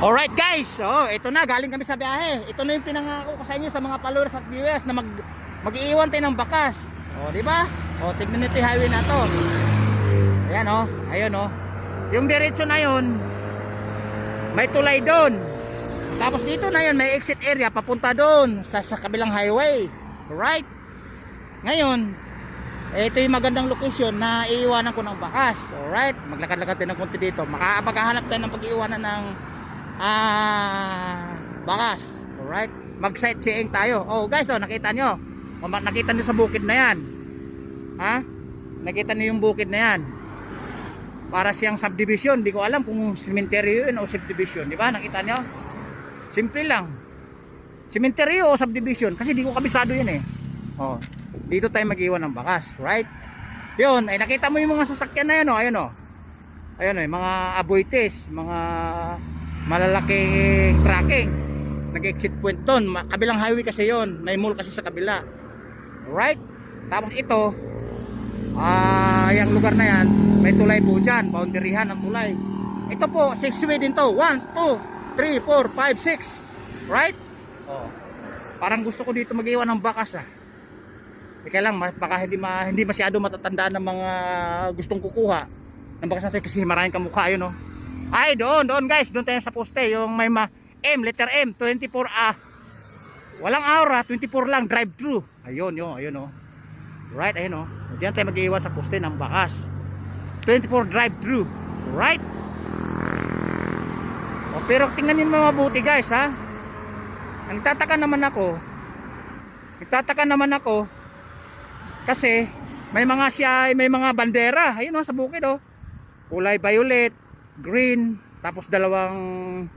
Alright guys, so ito na, galing kami sa biyahe. Ito na yung pinangako ko sa inyo sa mga followers at viewers na mag-iiwan tayo ng bakas. O, di ba? O, tignan nito yung highway na to. Ayan o, ayun o. Yung diretso na yun, may tulay doon. Tapos dito na yun, may exit area papunta doon sa kabilang highway. Alright? Ngayon, ito yung magandang location na iiwanan ko ng bakas. Alright? Maglakad-lakad tayo ng konti dito. Maghahanap tayo ng pag-iiwanan ng bakas. Alright, mag sightseeing tayo. Oh guys, oh, nakita nyo, nakita nyo sa bukid na yan, ha? Nakita nyo yung bukid na yan, para siyang subdivision. Di ko alam kung cemetery yun o subdivision, di ba? Nakita nyo, simple lang, cemetery o subdivision, kasi di ko kabisado yun eh. Oh, dito tayo mag-iwan ng bakas. Right, yun, ay nakita mo yung mga sasakyan na yan, oh. Ayun, oh, ayun, oh, mga aboites, mga malalaking tracking, nag-exit point doon, kabilang highway kasi yon, may mall kasi sa kabila. Right, tapos ito, yung lugar na yan, may tulay po dyan, boundaryhan ng tulay. Ito po, 6-way din to, 1, 2, 3, 4, 5, 6. Right, oh, parang gusto ko dito mag-iwan ng bakas kaya lang, baka hindi masyado matatandaan ng mga gustong kukuha ng bakas natin kasi maraming kamukha. Yun, oh. Ay, doon guys, doon tayo sa poste, yung may letter M, 24 walang aura, 24 lang, drive thru. Ayun, ayun, oh. Right, ayun, oh. Diyan tayo mag-iwan sa poste ng bakas, 24 drive thru. Right, oh, pero tingnan niyo mabuti guys, ha. Nagtataka naman ako kasi may mga bandera, ayun, oh, sa bukid, oh. Kulay violet, green, tapos dalawang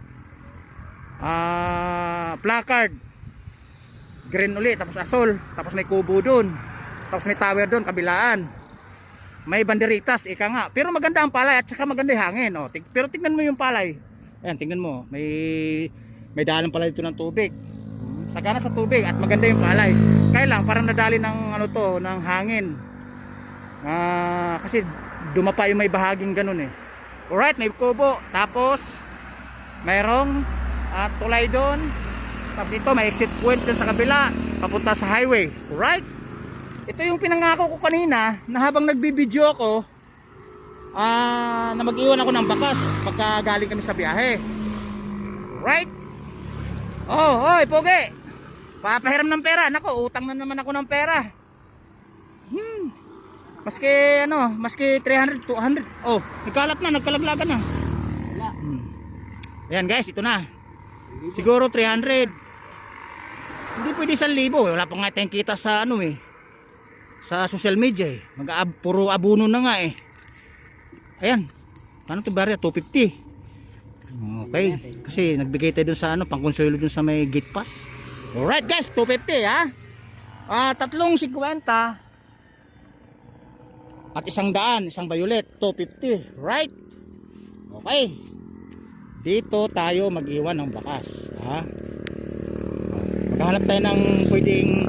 placard, green ulit, tapos asol, tapos may kubo dun, tapos may tower dun kabilaan, may banderitas, ika nga. Pero maganda ang palay at saka maganda yung hangin, oh. Pero tingnan mo yung palay, ayan, tingnan mo, may daanan pala dito ng tubig, sagana sa tubig, at maganda yung palay. Kaya lang parang nadali ng ng hangin, kasi dumapa yung may bahaging ganun eh. Alright, may kubo, tapos mayroong tulay doon, tapos ito may exit point dun sa kabila papunta sa highway. Alright, ito yung pinangako ko kanina na habang nagbibideo ako na mag-iwan ako ng bakas pagka galing kami sa biyahe. Alright, oh, oy pogi, papahiram ng pera. Nako, utang na naman ako ng pera. Maski 300, 200. Oh, nagkalat na, nagkalaglagan na. Wala. Ayan guys, ito na. Siguro 300. Hindi pwede 1,000. Wala pa nga tayong kita sa sa social media eh. Puro abuno na nga eh. Ayan. Ano to barya? 250. Okay. Kasi nagbigay tayo dun sa pangkonsuelo dun sa may gate pass. Alright guys, 250 ha. 3.50 at 100, isang violet, 250. Right, okay, dito tayo mag-iwan ng bakas, ha. Maghanap tayo ng pwedeng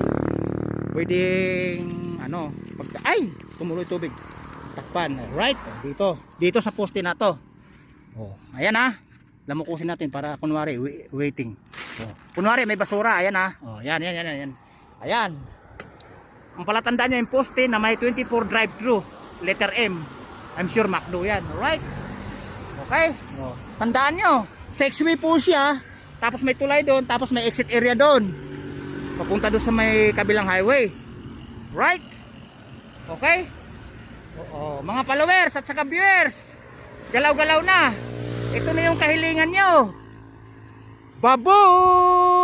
ay, tumuloy tubig, takpan. Right, dito sa poste na to. Oh, ayan ha, lamukusin natin para kunwari waiting. Oh, kunwari may basura, ayan ha. Oh, ayan. Ayan, ang palatandaan niya yung poste na may 24 drive thru, letter M. I'm sure McDo yan. Alright, okay, oh, tandaan nyo, 6-way po siya, tapos may tulay doon, tapos may exit area doon papunta doon sa may kabilang highway. Right, okay, mga followers at saka viewers, galaw-galaw na. Ito na yung kahilingan nyo. Baboy!